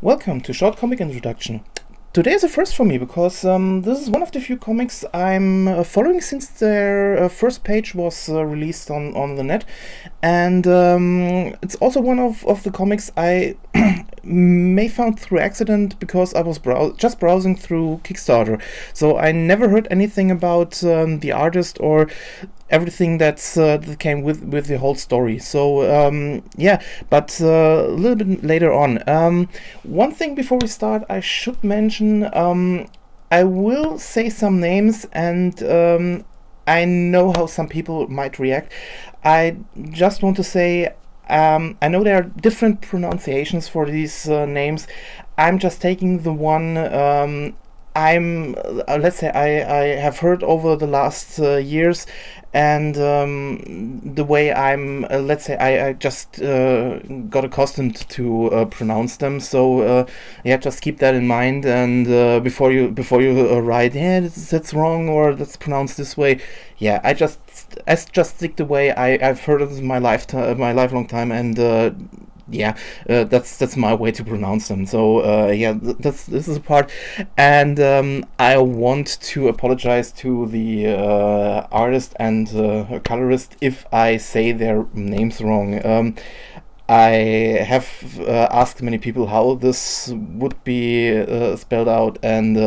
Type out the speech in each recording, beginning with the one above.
Welcome to Short Comic Introduction. Today is a first for me because this is one of the few comics I'm following since their first page was released on the net, and it's also one of the comics I may found through accident because I was just browsing through Kickstarter, so I never heard anything about the artist or everything that came with the whole story. So but a little bit later on. One thing before we start, I should mention I will say some names, and I know how some people might react. I just want to say I know there are different pronunciations for these names. I'm just taking the one let's say I have heard over the last years, and the way I'm let's say I just got accustomed to pronounce them. So just keep that in mind, and before you write, that's wrong or that's pronounced this way. I just stick the way I've heard it in my lifelong time, and that's my way to pronounce them. So this is a part, and I want to apologize to the artist and colorist if I say their names wrong. I have asked many people how this would be spelled out, and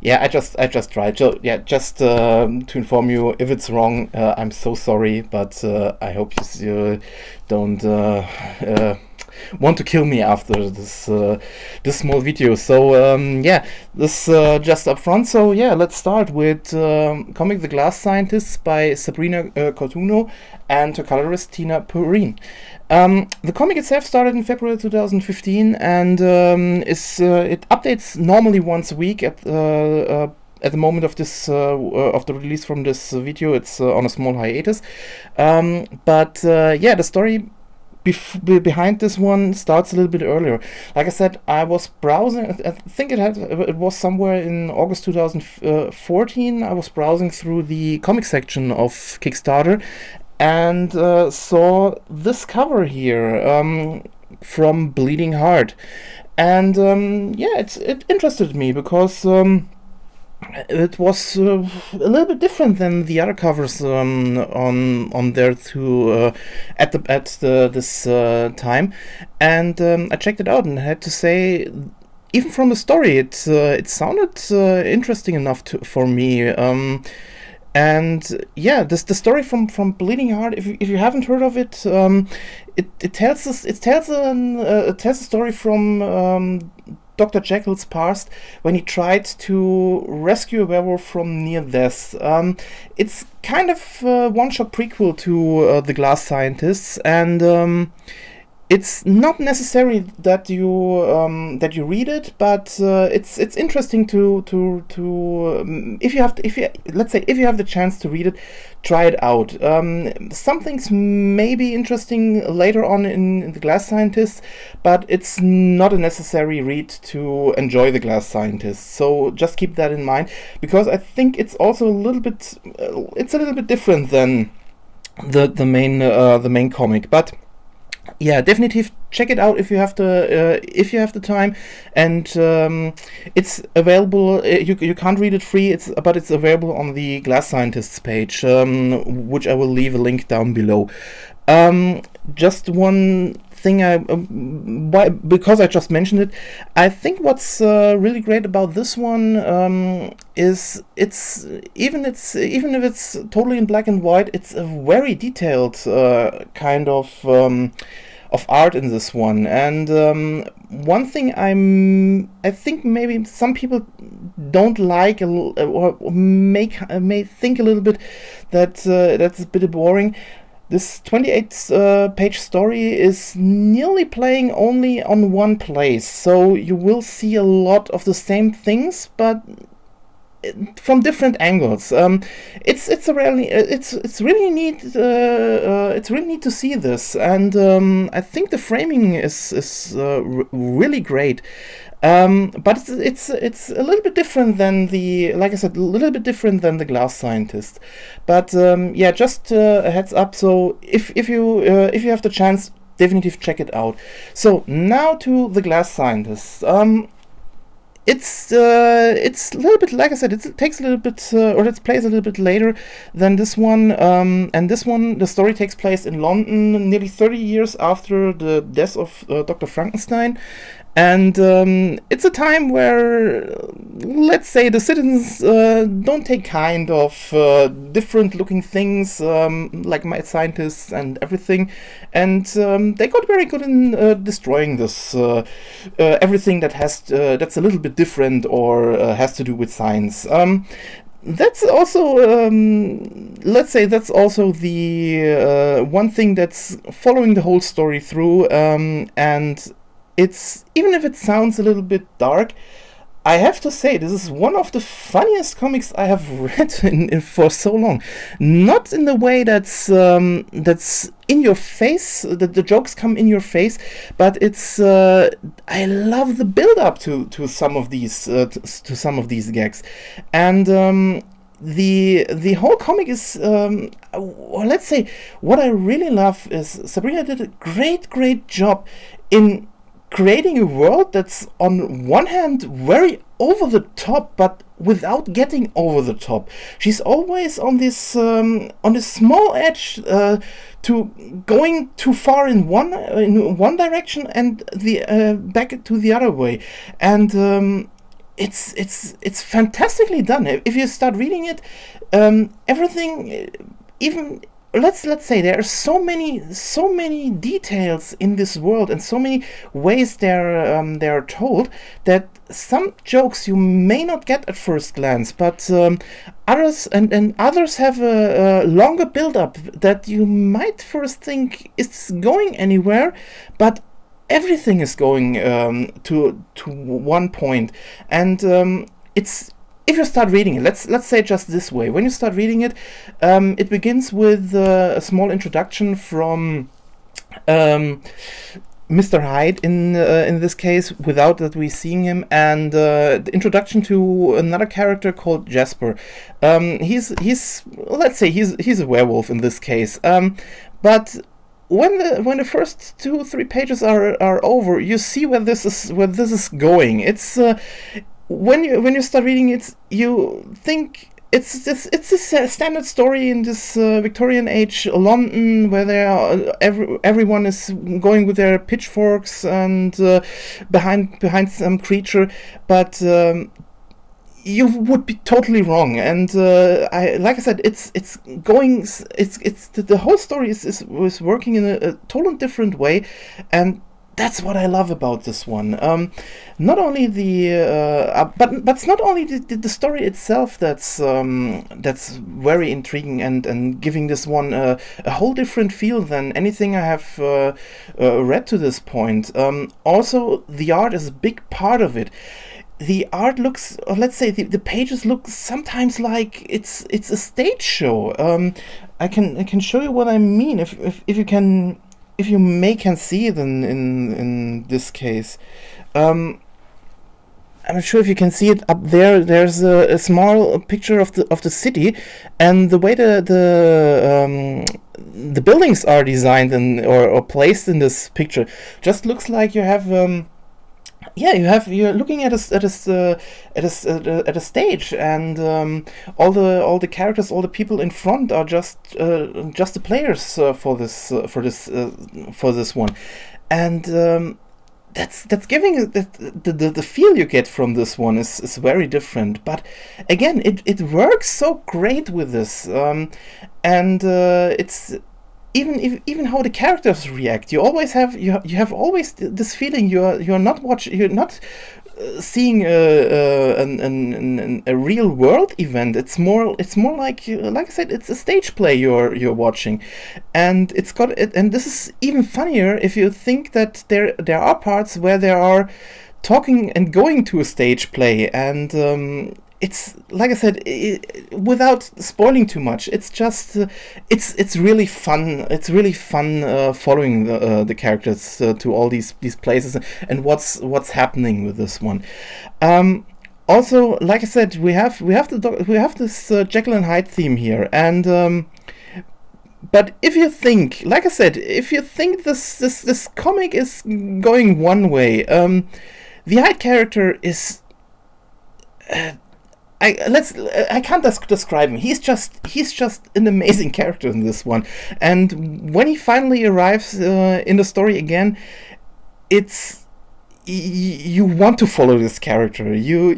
I just tried. So just to inform you, if it's wrong, I'm so sorry, but I hope you don't want to kill me after this small video. So this just up front. So let's start with comic The Glass Scientists by Sabrina Cortugno and her colorist Tina Purin. The comic itself started in February 2015, and it updates normally once a week. At the moment of this of the release from this video, it's on a small hiatus. The story behind this one starts a little bit earlier. Like I said, I was browsing. I think it was somewhere in August 2014. I was browsing through the comic section of Kickstarter, and saw this cover here from Bleeding Heart, and it interested me because it was a little bit different than the other covers on there too at this time, and I checked it out, and I had to say, even from the story, it sounded interesting enough for me. The story from Bleeding Heart, if you haven't heard of it, it tells a story from Dr. Jekyll's past, when he tried to rescue a werewolf from near death. It's kind of a one-shot prequel to The Glass Scientists, and it's not necessary that you read it, but it's interesting to if you have the chance to read it, try it out. Some things may be interesting later on in The Glass Scientists, but it's not a necessary read to enjoy The Glass Scientists. So just keep that in mind, because I think it's also a little bit different than the main comic, but. Definitely check it out if you have the time, and it's available. You can't read it free. But it's available on the Glass Scientists page, which I will leave a link down below. Just one thing, because I just mentioned it, I think what's really great about this one is even if it's totally in black and white, it's a very detailed kind of art in this one. And one thing I think maybe some people don't like, or may think a little bit that that's a bit boring. This 28-page story is nearly playing only on one place, so you will see a lot of the same things, but from different angles. It's really neat. It's really neat to see this, and I think the framing is really great. But it's a little bit different than like I said, a little bit different than The Glass Scientist. But just a heads up. So if you have the chance, definitive check it out. So now to The Glass Scientist. It's a little bit, like I said, it takes a little bit, or it plays a little bit later than this one. And this one, the story takes place in London, nearly 30 years after the death of Dr. Frankenstein. And it's a time where, let's say, the citizens don't take kind of different looking things, like mad scientists and everything, and they got very good in destroying this everything that's a little bit different or has to do with science. That's also, let's say, that's also the one thing that's following the whole story through, and it's, even if it sounds a little bit dark, I have to say this is one of the funniest comics I have read in for so long. Not in the way that's in your face, that the jokes come in your face, but it's I love the build up to some of these gags, and the whole comic is, well, let's say, what I really love is Sabrina did a great job in creating a world that's on one hand very over the top, but without getting over the top. She's always on this small edge to going too far in one direction and the back to the other way, and it's fantastically done. If you start reading it, everything, even. Let's say there are so many details in this world and so many ways they're told, that some jokes you may not get at first glance, but others have a longer build up that you might first think is going anywhere, but everything is going to one point, and it's. If you start reading it, let's say just this way. When you start reading it, it begins with a small introduction from Mr. Hyde in this case, without that we seeing him, and the introduction to another character called Jasper. He's let's say he's a werewolf in this case, but when the first 2-3 pages are over, you see where this is going. It's when you start reading it, you think it's a standard story in this Victorian age London, where everyone is going with their pitchforks and behind some creature, but you would be totally wrong. And like I said, it's the whole story is working in a totally different way, and that's what I love about this one. Not only but it's not only the story itself that's very intriguing and giving this one a whole different feel than anything I have read to this point. Also, the art is a big part of it. The art looks, or let's say, the pages look sometimes like it's a stage show. I can show you what I mean if you can. If you can see it in this case, I'm not sure if you can see it up there. There's a small picture of the city, and the way the buildings are designed or placed in this picture just looks like you have. You're looking at a stage, and all the characters, all the people in front are just the players for this one, and that's giving the feel you get from this one is very different. But again, it works so great with this, and it's. Even how the characters react, you have always this feeling you're not seeing a real world event. It's more like I said, it's a stage play you're watching, and it's got it. And this is even funnier if you think that there are parts where they are talking and going to a stage play, and it's like I said, without spoiling too much. It's just it's really fun. It's really fun following the characters to all these places and what's happening with this one. Also, like I said, we have this Jekyll and Hyde theme here, and But if you think, like I said, if you think this comic is going one way, the Hyde character is. I can't describe him. He's just an amazing character in this one. And when he finally arrives in the story again, it's you want to follow this character. You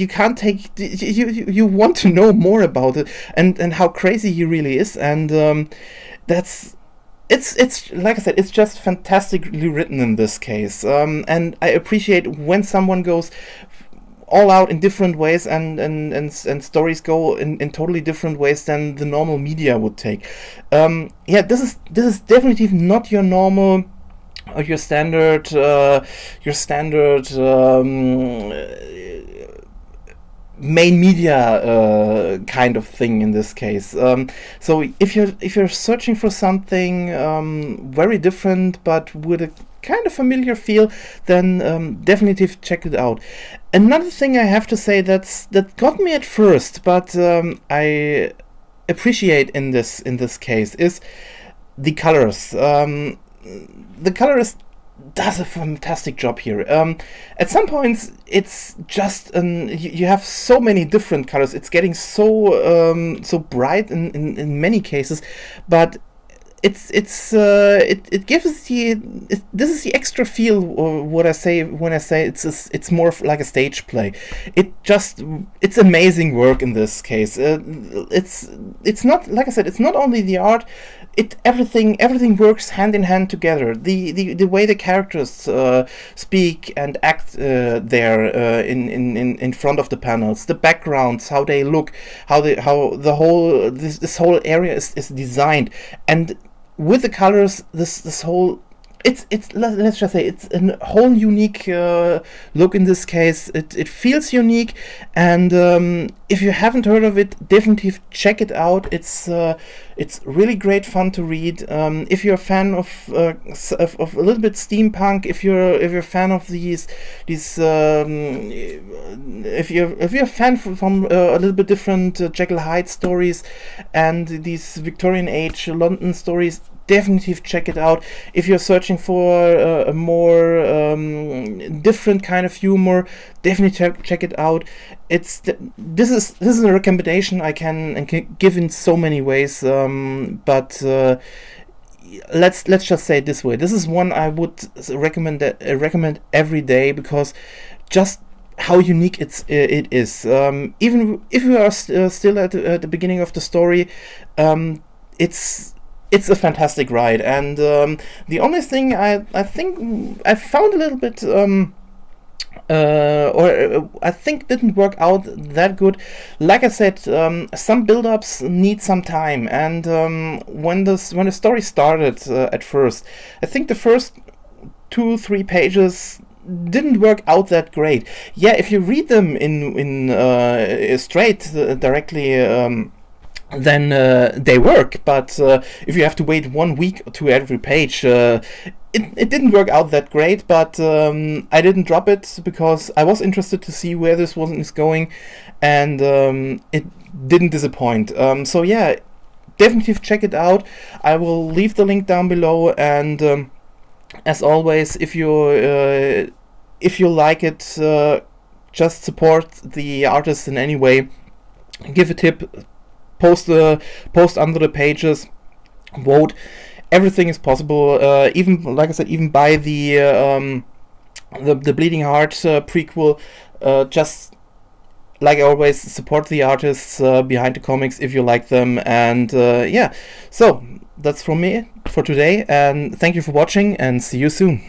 can't take you want to know more about it and how crazy he really is. And that's it's like I said, it's just fantastically written in this case. And I appreciate when someone goes all out in different ways, and stories go in totally different ways than the normal media would take. Yeah, this is definitely not your normal or your standard main media kind of thing in this case. So if you're searching for something very different but with a kind of familiar feel, then definitely check it out. Another thing I have to say that got me at first, but I appreciate in this case is the colors. The colorist does a fantastic job here. At some points, it's just you have so many different colors. It's getting so bright in many cases, but it gives this is the extra feel, or what I say when I say it's more like a stage play. It's amazing work in this case. It's not, like I said, it's not only the art. Everything works hand in hand together. The way the characters speak and act there in front of the panels, the backgrounds, how they look, how the whole this whole area is designed, and with the colors, this whole let's just say it's a whole unique look in this case. It feels unique, and if you haven't heard of it, definitely check it out. It's really great fun to read. If you're a fan of a little bit steampunk, if you're a fan of these if you're a fan from a little bit different Jekyll Hyde stories and these Victorian age London stories, definitely check it out. If you're searching for a more different kind of humor, definitely check it out. This is a recommendation I can give in so many ways, but let's just say it this way. This is one I would recommend every day, because just how unique it is. Even if we are still at the beginning of the story, it's a fantastic ride. And the only thing I think I found a little bit or I think didn't work out that good. Like I said, some build-ups need some time, and when the story started at first, I think the first 2-3 pages didn't work out that great. Yeah, if you read them in straight directly, then they work, but if you have to wait 1 week to every page, it didn't work out that great. But I didn't drop it because I was interested to see where this one is going, and it didn't disappoint. So yeah, definitely check it out. I will leave the link down below, and as always, if you like it, just support the artist in any way. Give a tip. Post under the pages, vote. Everything is possible. Even, like I said, even buy the Bleeding Heart prequel. Just like always, support the artists behind the comics if you like them. And yeah, so that's from me for today. And thank you for watching, and see you soon.